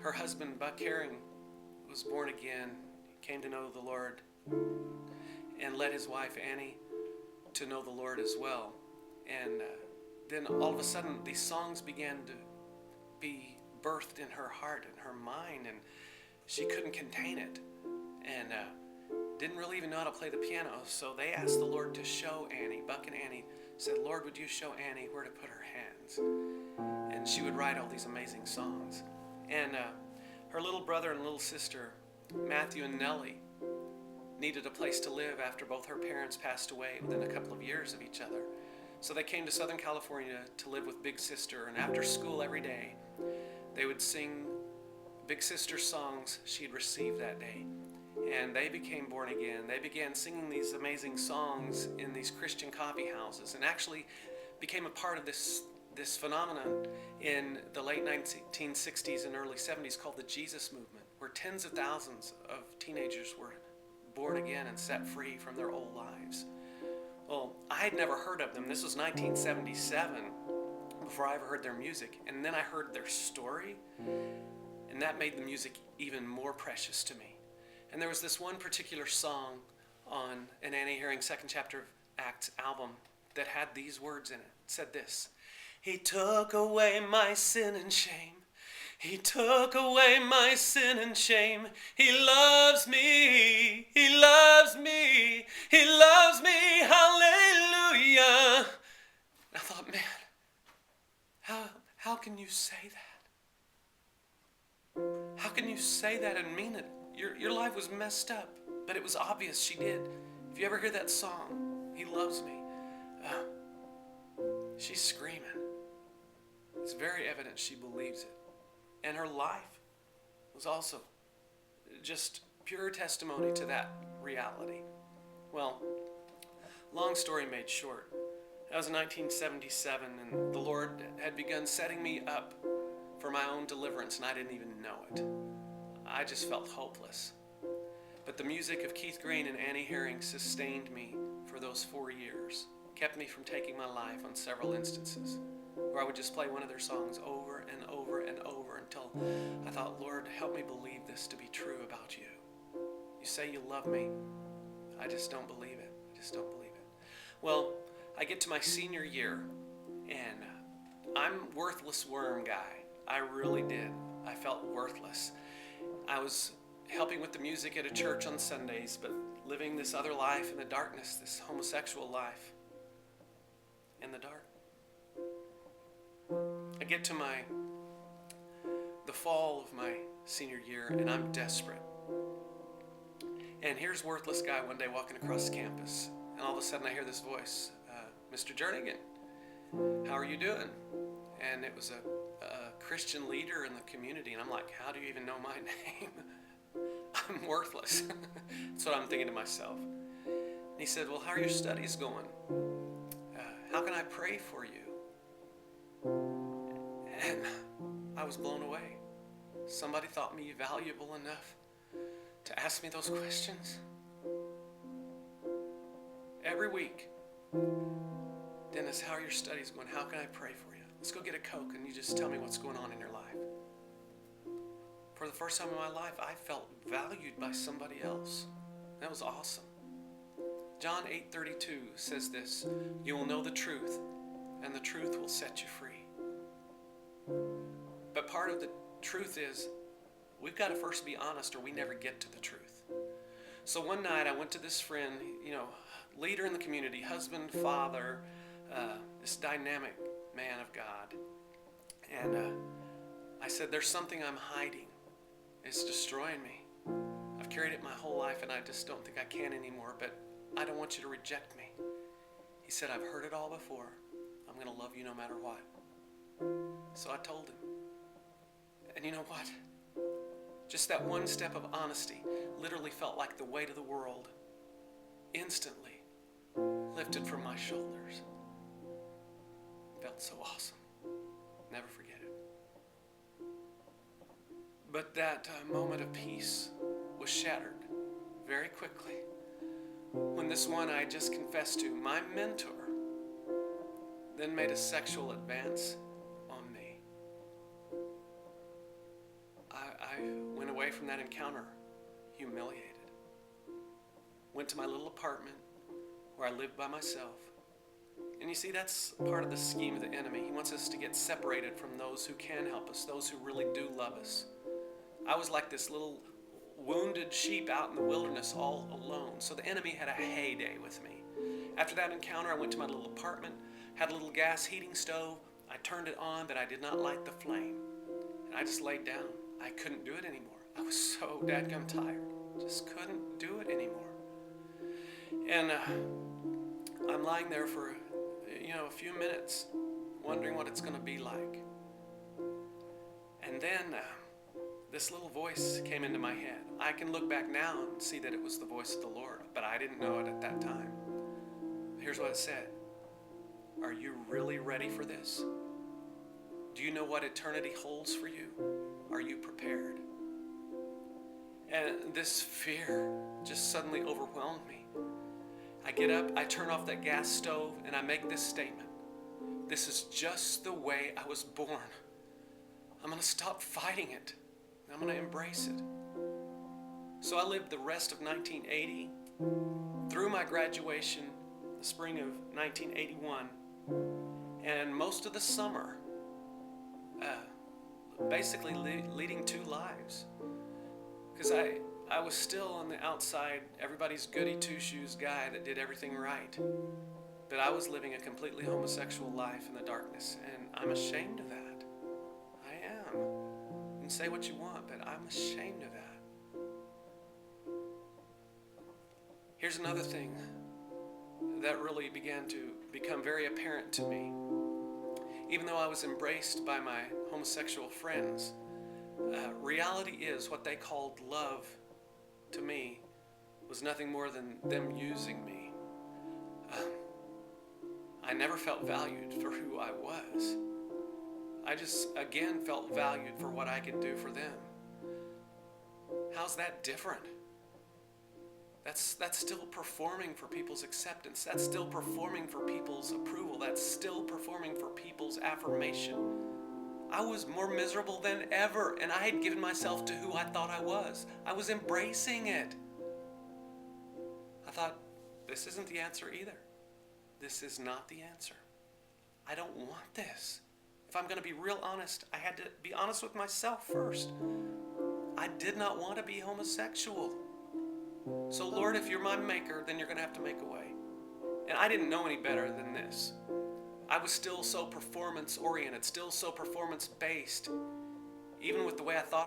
her husband, Buck Herring, was born again, came to know the Lord, and led his wife, Annie, to know the Lord as well. And then all of a sudden, these songs began to be birthed in her heart and her mind, and she couldn't contain it. And didn't really even know how to play the piano, so they asked the Lord to show Annie. Buck and Annie said, Lord, would you show Annie where to put her hands? And she would write all these amazing songs. And her little brother and little sister, Matthew and Nellie, needed a place to live after both her parents passed away within a couple of years of each other. So they came to Southern California to live with Big Sister, and after school every day, they would sing Big Sister songs she had received that day. And they became born again. They began singing these amazing songs in these Christian coffee houses, and actually became a part of this phenomenon in the late 1960s and early 70s called the Jesus movement, where tens of thousands of teenagers were born again and set free from their old lives. Well, I had never heard of them. This was 1977 before I ever heard their music. And then I heard their story, and that made the music even more precious to me. And there was this one particular song on an Annie Herring second chapter of Acts album that had these words in it. It said this: He took away my sin and shame. He took away my sin and shame. He loves me. He loves me. He loves me. Hallelujah. I thought, man, how can you say that? How can you say that and mean it? Your life was messed up, but it was obvious she did. If you ever hear that song, He loves me, she's screaming. It's very evident she believes it. And her life was also just pure testimony to that reality. Well, long story made short, that was in 1977, and the Lord had begun setting me up for my own deliverance, and I didn't even know it. I just felt hopeless. But the music of Keith Green and Annie Herring sustained me for those 4 years, kept me from taking my life on several instances, where I would just play one of their songs over and over and over until I thought, Lord, help me believe this to be true about you. You say you love me. I just don't believe it. I just don't believe it. Well, I get to my senior year, and I'm worthless worm guy. I really did. I felt worthless. I was helping with the music at a church on Sundays, but living this other life in the darkness, this homosexual life in the dark. I get to the fall of my senior year, and I'm desperate. And here's worthless guy one day walking across campus, and all of a sudden I hear this voice, Mr. Jernigan, how are you doing? And it was a Christian leader in the community, and I'm like, how do you even know my name? I'm worthless. That's what I'm thinking to myself. And he said, well, how are your studies going? How can I pray for you? And I was blown away. Somebody thought me valuable enough to ask me those questions. Every week, Dennis, how are your studies going? How can I pray for you? Let's go get a Coke and you just tell me what's going on in your life. For the first time in my life, I felt valued by somebody else. That was awesome. John 8:32 says this: you will know the truth, and the truth will set you free. But part of the truth is, we've got to first be honest or we never get to the truth. So one night I went to this friend, leader in the community, husband, father, this dynamic man of God. And I said, there's something I'm hiding. It's destroying me. I've carried it my whole life and I just don't think I can anymore, but I don't want you to reject me. He said, I've heard it all before. I'm going to love you no matter what. So I told him. And you know what? Just that one step of honesty literally felt like the weight of the world instantly lifted from my shoulders. Felt so awesome. Never forget it. But that moment of peace was shattered very quickly when this one I just confessed to, my mentor, then made a sexual advance on me. away from that encounter humiliated. Went to my little apartment where I lived by myself. And you see, that's part of the scheme of the enemy. He wants us to get separated from those who can help us, those who really do love us. I was like this little wounded sheep out in the wilderness all alone. So the enemy had a heyday with me. After that encounter, I went to my little apartment, had a little gas heating stove. I turned it on, but I did not light the flame. And I just laid down. I couldn't do it anymore. I was so dadgum tired. Just couldn't do it anymore. And I'm lying there for, a few minutes, wondering what it's going to be like. And then this little voice came into my head. I can look back now and see that it was the voice of the Lord, but I didn't know it at that time. Here's what it said. Are you really ready for this? Do you know what eternity holds for you? Are you prepared? And this fear just suddenly overwhelmed me. I get up, I turn off that gas stove, and I make this statement. This is just the way I was born. I'm going to stop fighting it. I'm going to embrace it. So I lived the rest of 1980 through my graduation, the spring of 1981, and most of the summer, basically leading two lives. Because I was still on the outside, everybody's goody two-shoes guy that did everything right. But I was living a completely homosexual life in the darkness, and I'm ashamed of that. I am. You can say what you want, but I'm ashamed of that. Here's another thing that really began to become very apparent to me. Even though I was embraced by my homosexual friends, reality is what they called love to me was nothing more than them using me. I never felt valued for who I was. I just, again, felt valued for what I could do for them. How's that different? That's still performing for people's acceptance. That's still performing for people's approval. That's still performing for people's affirmation. I was more miserable than ever, and I had given myself to who I thought I was. I was embracing it. I thought, this isn't the answer either. This is not the answer. I don't want this. If I'm going to be real honest, I had to be honest with myself first. I did not want to be homosexual. So Lord, if you're my maker, then you're going to have to make a way. And I didn't know any better than this. I was still so performance-oriented, still so performance-based, even with the way I thought